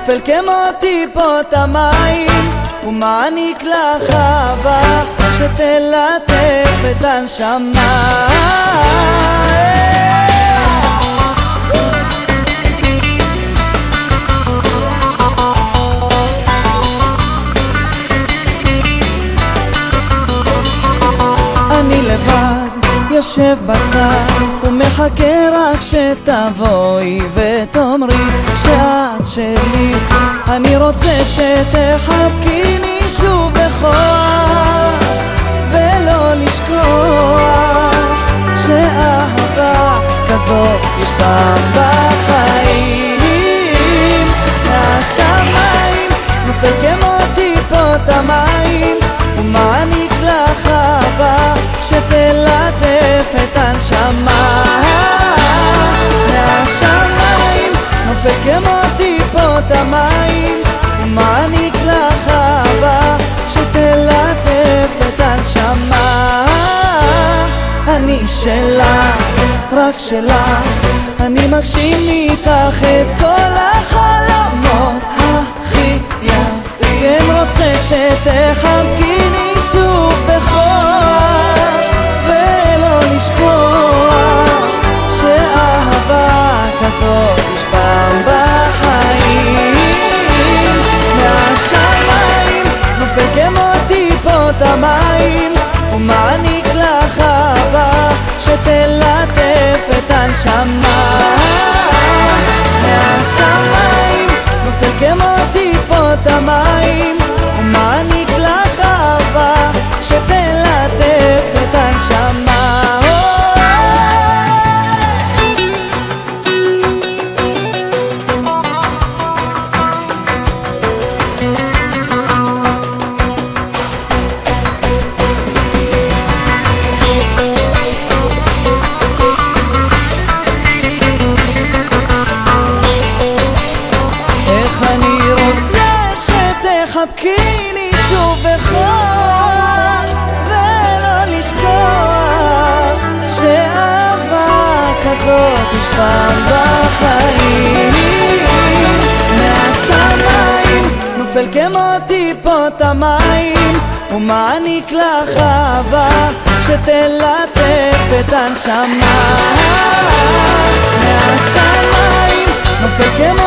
נופל כמו טיפות המים ומעניק לך אהבה שתלטף את הנשמה. אני לבד יושב בצד ומחכה רק שתבואי ותאמרי שאת שלי. אני רוצה שתחבקיני שוב בכוח ולא לשכוח שאהבה כזאת יש פעם בחיים. מהשמיים נופל כמו טיפות המים ומעניק לך אהבה שתלטף את הנשמה. מהשמיים נופל כמו טיפות המים ומעניק לך אהבה שתלטף את הנשמה. אני שלך, רק שלך, אני מגשים איתך את כל החלומות הכי יפים. כן רוצה שתחבקיני שוב בכוח ולא לשכוח שאהבה כזאת יש פעם בחיים. מהשמיים נופל כמו טיפות המים ומעניק לך אהבה שתלטף את הנשמה. מהשמיים נופל כמו טיפות המים ומעניק לך אהבה שתלטף את הנשמה. חבקיני שוב בכוח ולא לשכוח שאהבה כזאת יש פעם בחיים. מהשמיים נופל כמו טיפות המים ומעניק לך אהבה שתלטף את הנשמה. מהשמיים נופל כמו